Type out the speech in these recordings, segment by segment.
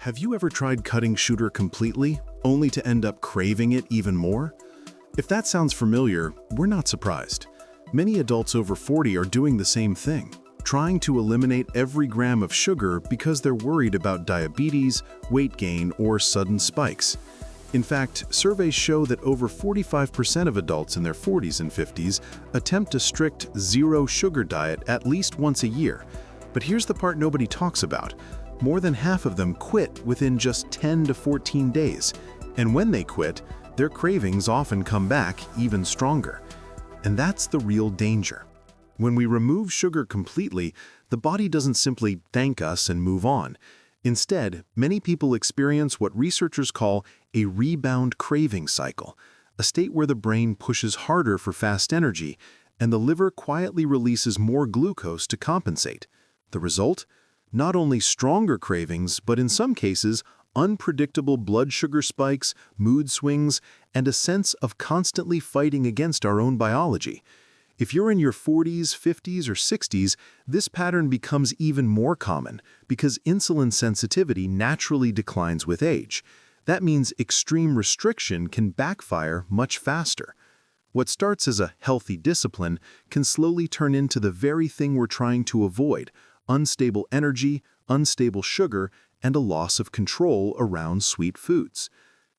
Have you ever tried cutting sugar completely, only to end up craving it even more? If that sounds familiar, we're not surprised. Many adults over 40 are doing the same thing, trying to eliminate every gram of sugar because they're worried about diabetes, weight gain, or sudden spikes. In fact, surveys show that over 45% of adults in their 40s and 50s attempt a strict zero-sugar diet at least once a year. But here's the part nobody talks about. More than half of them quit within just 10 to 14 days. And when they quit, their cravings often come back even stronger. And that's the real danger. When we remove sugar completely, the body doesn't simply thank us and move on. Instead, many people experience what researchers call a rebound craving cycle, a state where the brain pushes harder for fast energy, and the liver quietly releases more glucose to compensate. The result? Not only stronger cravings, but in some cases, unpredictable blood sugar spikes, mood swings, and a sense of constantly fighting against our own biology. If you're in your 40s, 50s, or 60s, this pattern becomes even more common because insulin sensitivity naturally declines with age. That means extreme restriction can backfire much faster. What starts as a healthy discipline can slowly turn into the very thing we're trying to avoid: unstable energy, unstable sugar, and a loss of control around sweet foods.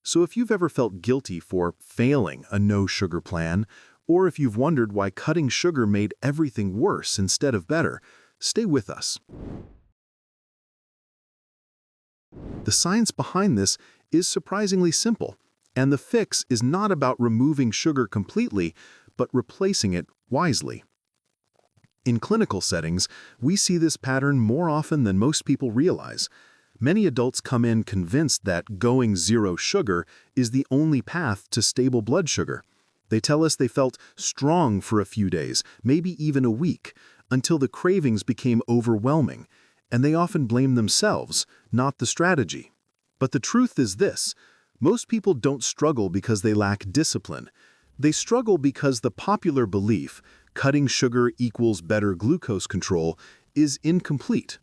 So if you've ever felt guilty for failing a no-sugar plan, or if you've wondered why cutting sugar made everything worse instead of better, stay with us. The science behind this is surprisingly simple, and the fix is not about removing sugar completely, but replacing it wisely. In clinical settings, we see this pattern more often than most people realize. Many adults come in convinced that going zero sugar is the only path to stable blood sugar. They tell us they felt strong for a few days, maybe even a week, until the cravings became overwhelming, and they often blame themselves, not the strategy. But the truth is this: most people don't struggle because they lack discipline. They struggle because the popular belief, cutting sugar equals better glucose control, is incomplete.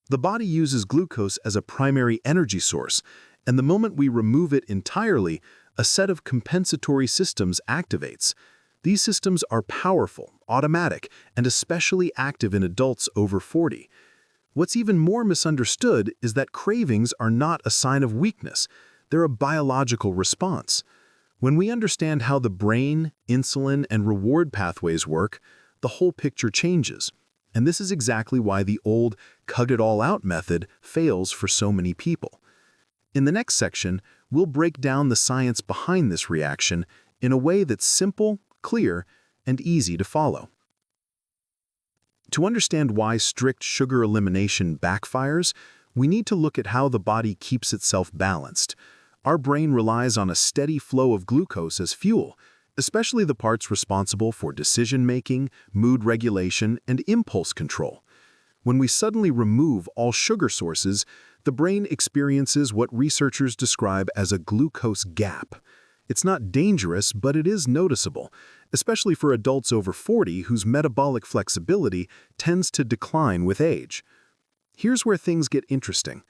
The body uses glucose as a primary energy source, and the moment we remove it entirely, a set of compensatory systems activates. These systems are powerful, automatic, and especially active in adults over 40. What's even more misunderstood is that cravings are not a sign of weakness. They're a biological response. When we understand how the brain, insulin, and reward pathways work, the whole picture changes. And this is exactly why the old cut-it-all-out method fails for so many people. In the next section, we'll break down the science behind this reaction in a way that's simple, clear, and easy to follow. To understand why strict sugar elimination backfires, we need to look at how the body keeps itself balanced. Our brain relies on a steady flow of glucose as fuel, especially the parts responsible for decision-making, mood regulation, and impulse control. When we suddenly remove all sugar sources, the brain experiences what researchers describe as a glucose gap. It's not dangerous, but it is noticeable, especially for adults over 40 whose metabolic flexibility tends to decline with age. Here's where things get interesting.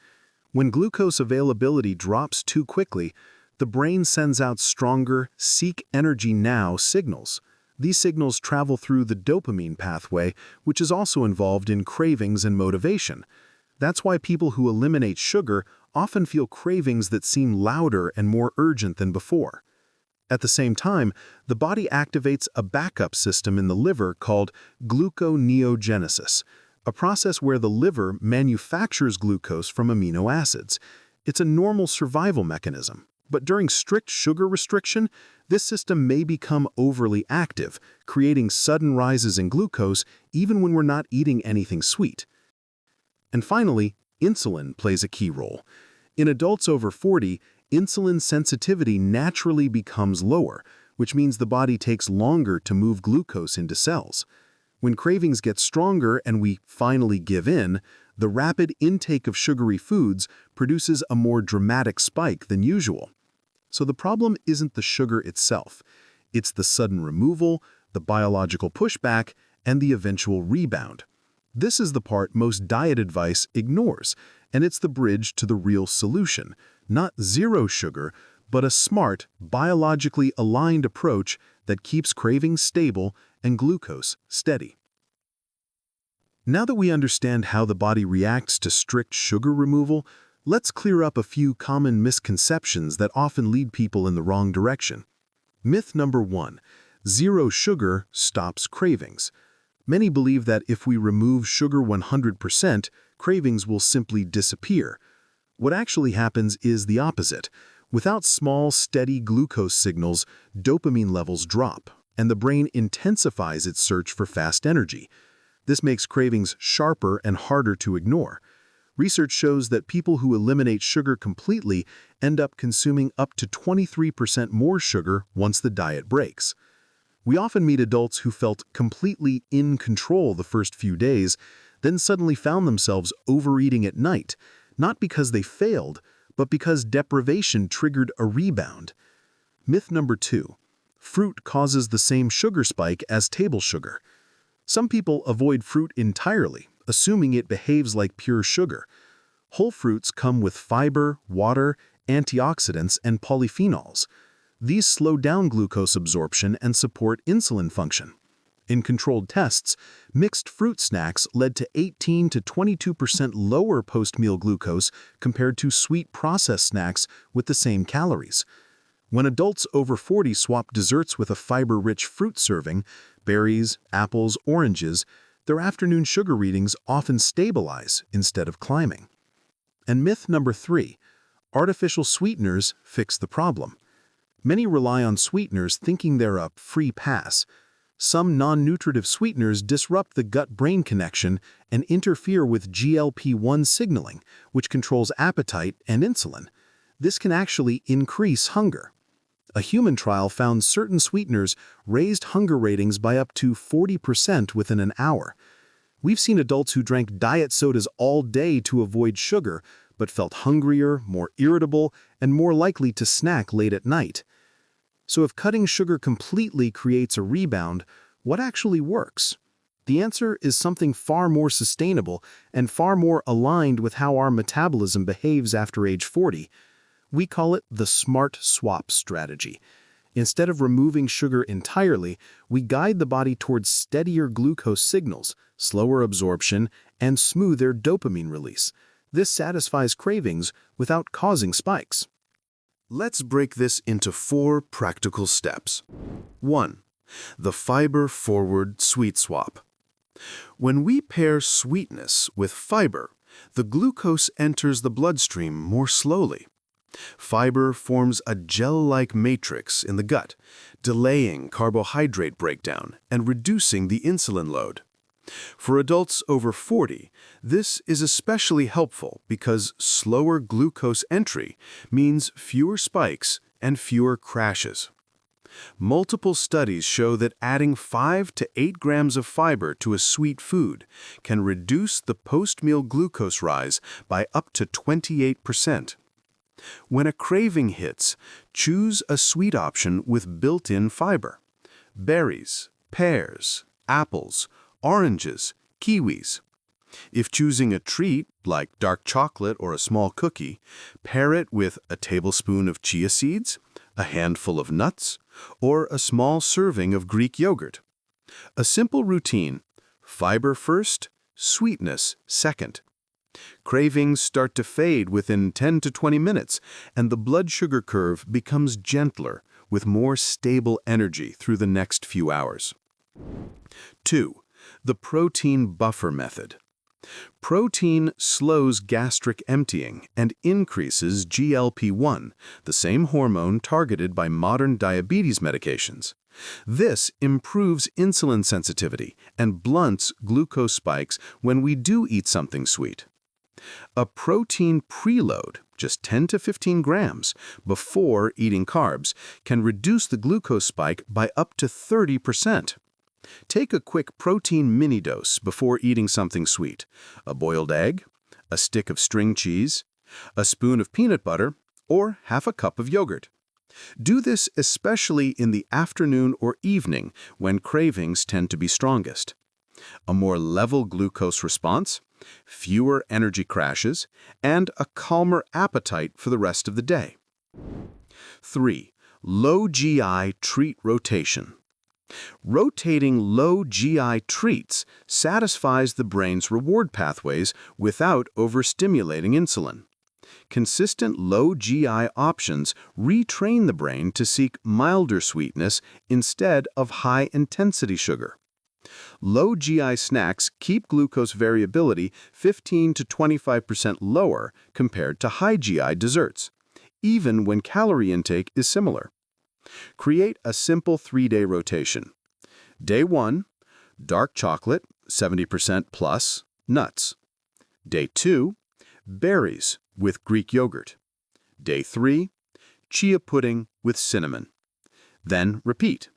When glucose availability drops too quickly, the brain sends out stronger "seek energy now" signals. These signals travel through the dopamine pathway, which is also involved in cravings and motivation. That's why people who eliminate sugar often feel cravings that seem louder and more urgent than before. At the same time, the body activates a backup system in the liver called gluconeogenesis, a process where the liver manufactures glucose from amino acids. It's a normal survival mechanism. But during strict sugar restriction, this system may become overly active, creating sudden rises in glucose even when we're not eating anything sweet. And finally, insulin plays a key role. In adults over 40, insulin sensitivity naturally becomes lower, which means the body takes longer to move glucose into cells. When cravings get stronger and we finally give in, the rapid intake of sugary foods produces a more dramatic spike than usual. So the problem isn't the sugar itself. It's the sudden removal, the biological pushback, and the eventual rebound. This is the part most diet advice ignores, And it's the bridge to the real solution, not zero sugar, but a smart, biologically aligned approach that keeps cravings stable and glucose steady. Now that we understand how the body reacts to strict sugar removal, let's clear up a few common misconceptions that often lead people in the wrong direction. Myth number 1: zero sugar stops cravings. Many believe that if we remove sugar 100%, cravings will simply disappear. What actually happens is the opposite. Without small, steady glucose signals, dopamine levels drop, and the brain intensifies its search for fast energy. This makes cravings sharper and harder to ignore. Research shows that people who eliminate sugar completely end up consuming up to 23% more sugar once the diet breaks. We often meet adults who felt completely in control the first few days, then suddenly found themselves overeating at night, not because they failed, but because deprivation triggered a rebound. Myth number 2: fruit causes the same sugar spike as table sugar. Some people avoid fruit entirely, assuming it behaves like pure sugar. Whole fruits come with fiber, water, antioxidants, and polyphenols. These slow down glucose absorption and support insulin function. In controlled tests, mixed fruit snacks led to 18 to 22% lower post-meal glucose compared to sweet processed snacks with the same calories. When adults over 40 swap desserts with a fiber-rich fruit serving, berries, apples, oranges, their afternoon sugar readings often stabilize instead of climbing. And myth number 3: artificial sweeteners fix the problem. Many rely on sweeteners thinking they're a free pass. Some non-nutritive sweeteners disrupt the gut-brain connection and interfere with GLP-1 signaling, which controls appetite and insulin. This can actually increase hunger. A human trial found certain sweeteners raised hunger ratings by up to 40% within an hour. We've seen adults who drank diet sodas all day to avoid sugar, but felt hungrier, more irritable, and more likely to snack late at night. So if cutting sugar completely creates a rebound, what actually works? The answer is something far more sustainable and far more aligned with how our metabolism behaves after age 40. We call it the smart swap strategy. Instead of removing sugar entirely, we guide the body towards steadier glucose signals, slower absorption, and smoother dopamine release. This satisfies cravings without causing spikes. Let's break this into 4 practical steps. 1. The fiber-forward sweet swap. When we pair sweetness with fiber, the glucose enters the bloodstream more slowly. Fiber forms a gel-like matrix in the gut, delaying carbohydrate breakdown and reducing the insulin load. For adults over 40, this is especially helpful because slower glucose entry means fewer spikes and fewer crashes. Multiple studies show that adding 5 to 8 grams of fiber to a sweet food can reduce the post-meal glucose rise by up to 28%. When a craving hits, choose a sweet option with built-in fiber. Berries, pears, apples, oranges, kiwis. If choosing a treat, like dark chocolate or a small cookie, pair it with a tablespoon of chia seeds, a handful of nuts, or a small serving of Greek yogurt. A simple routine: fiber first, sweetness second. Cravings start to fade within 10 to 20 minutes, and the blood sugar curve becomes gentler, with more stable energy through the next few hours. 2. The protein buffer method. Protein slows gastric emptying and increases GLP-1, the same hormone targeted by modern diabetes medications. This improves insulin sensitivity and blunts glucose spikes when we do eat something sweet. A protein preload, just 10 to 15 grams, before eating carbs, can reduce the glucose spike by up to 30%. Take a quick protein mini-dose before eating something sweet: a boiled egg, a stick of string cheese, a spoon of peanut butter, or half a cup of yogurt. Do this especially in the afternoon or evening when cravings tend to be strongest. A more level glucose response, fewer energy crashes, and a calmer appetite for the rest of the day. 3. Low GI treat rotation. Rotating low GI treats satisfies the brain's reward pathways without overstimulating insulin. Consistent low GI options retrain the brain to seek milder sweetness instead of high-intensity sugar. Low GI snacks keep glucose variability 15 to 25% lower compared to high GI desserts, even when calorie intake is similar. Create a simple 3-day rotation. Day 1, dark chocolate, 70% plus, nuts. Day 2, berries with Greek yogurt. Day 3, chia pudding with cinnamon. Then repeat.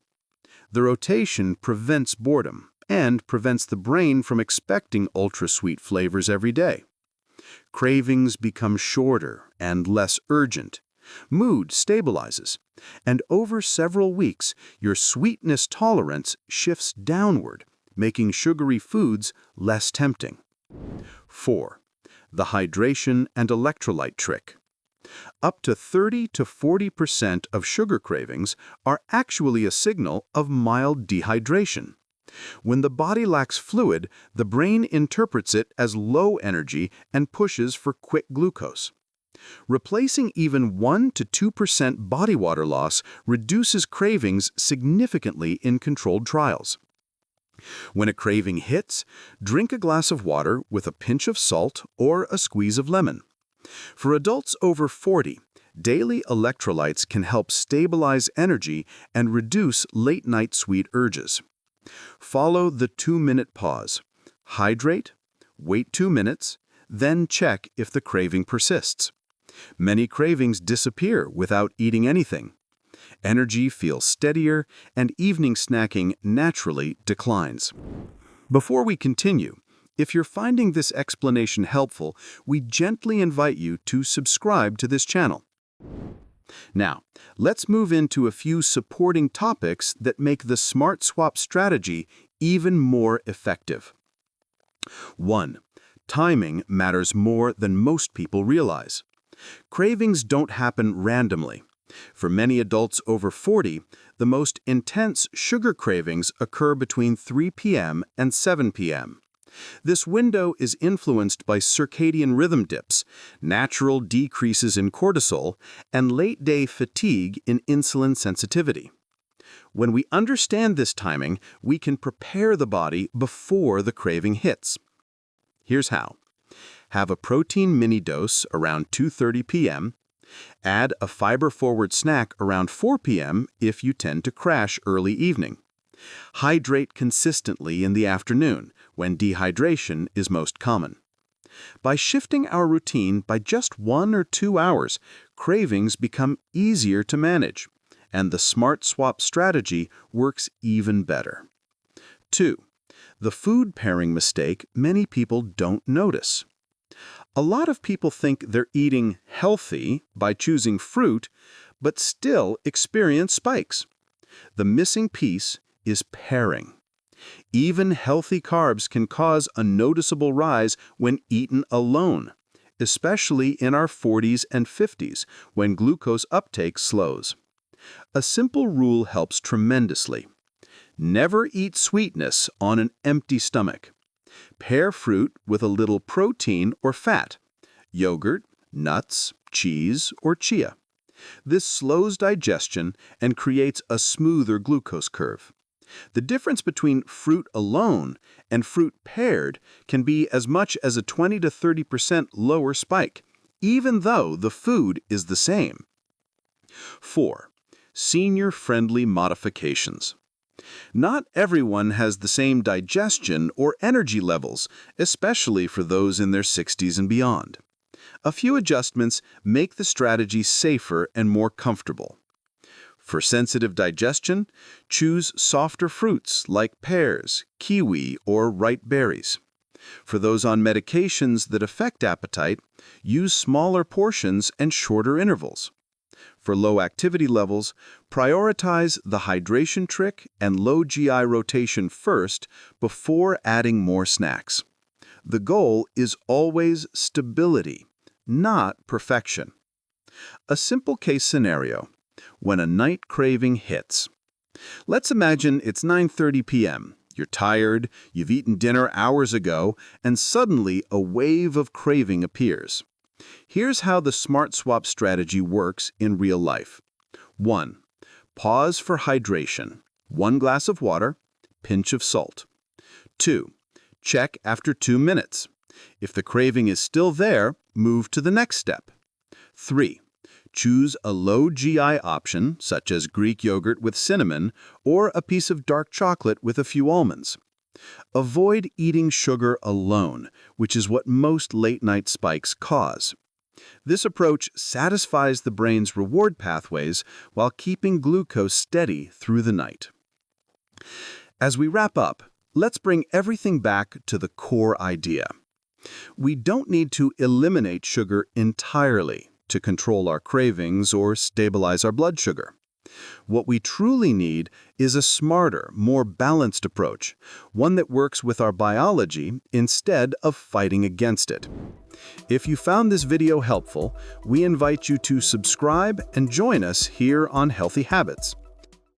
The rotation prevents boredom and prevents the brain from expecting ultra-sweet flavors every day. Cravings become shorter and less urgent. Mood stabilizes, and over several weeks, your sweetness tolerance shifts downward, making sugary foods less tempting. 4. The hydration and electrolyte trick. Up to 30 to 40% of sugar cravings are actually a signal of mild dehydration. When the body lacks fluid, the brain interprets it as low energy and pushes for quick glucose. Replacing even 1 to 2% body water loss reduces cravings significantly in controlled trials. When a craving hits, drink a glass of water with a pinch of salt or a squeeze of lemon. For adults over 40, daily electrolytes can help stabilize energy and reduce late-night sweet urges. Follow the 2-minute pause. Hydrate, wait 2 minutes, then check if the craving persists. Many cravings disappear without eating anything. Energy feels steadier, and evening snacking naturally declines. Before we continue, if you're finding this explanation helpful, we gently invite you to subscribe to this channel. Now, let's move into a few supporting topics that make the Smart Swap strategy even more effective. 1. Timing matters more than most people realize. Cravings don't happen randomly. For many adults over 40, the most intense sugar cravings occur between 3 p.m. and 7 p.m. This window is influenced by circadian rhythm dips, natural decreases in cortisol, and late-day fatigue in insulin sensitivity. When we understand this timing, we can prepare the body before the craving hits. Here's how. Have a protein mini-dose around 2:30 p.m. Add a fiber-forward snack around 4 p.m. if you tend to crash early evening. Hydrate consistently in the afternoon, when dehydration is most common. By shifting our routine by just 1 or 2 hours, cravings become easier to manage, and the Smart Swap strategy works even better. 2. The food pairing mistake many people don't notice. A lot of people think they're eating healthy by choosing fruit, but still experience spikes. The missing piece is pairing. Even healthy carbs can cause a noticeable rise when eaten alone, especially in our 40s and 50s when glucose uptake slows. A simple rule helps tremendously. Never eat sweetness on an empty stomach. Pair fruit with a little protein or fat, yogurt, nuts, cheese, or chia. This slows digestion and creates a smoother glucose curve. The difference between fruit alone and fruit paired can be as much as a 20 to 30% lower spike, even though the food is the same. 4. Senior-friendly modifications. Not everyone has the same digestion or energy levels, especially for those in their 60s and beyond. A few adjustments make the strategy safer and more comfortable. For sensitive digestion, choose softer fruits like pears, kiwi, or ripe berries. For those on medications that affect appetite, use smaller portions and shorter intervals. For low activity levels, prioritize the hydration trick and low GI rotation first before adding more snacks. The goal is always stability, not perfection. A simple case scenario: when a night craving hits. Let's imagine it's 9:30 p.m. You're tired, you've eaten dinner hours ago, and suddenly a wave of craving appears. Here's how the Smart Swap strategy works in real life. 1. Pause for hydration. 1 glass of water, pinch of salt. 2. Check after 2 minutes. If the craving is still there, move to the next step. 3. Choose a low GI option, such as Greek yogurt with cinnamon, or a piece of dark chocolate with a few almonds. Avoid eating sugar alone, which is what most late-night spikes cause. This approach satisfies the brain's reward pathways while keeping glucose steady through the night. As we wrap up, let's bring everything back to the core idea. We don't need to eliminate sugar entirely to control our cravings or stabilize our blood sugar. What we truly need is a smarter, more balanced approach, one that works with our biology instead of fighting against it. If you found this video helpful, we invite you to subscribe and join us here on Healthy Habits.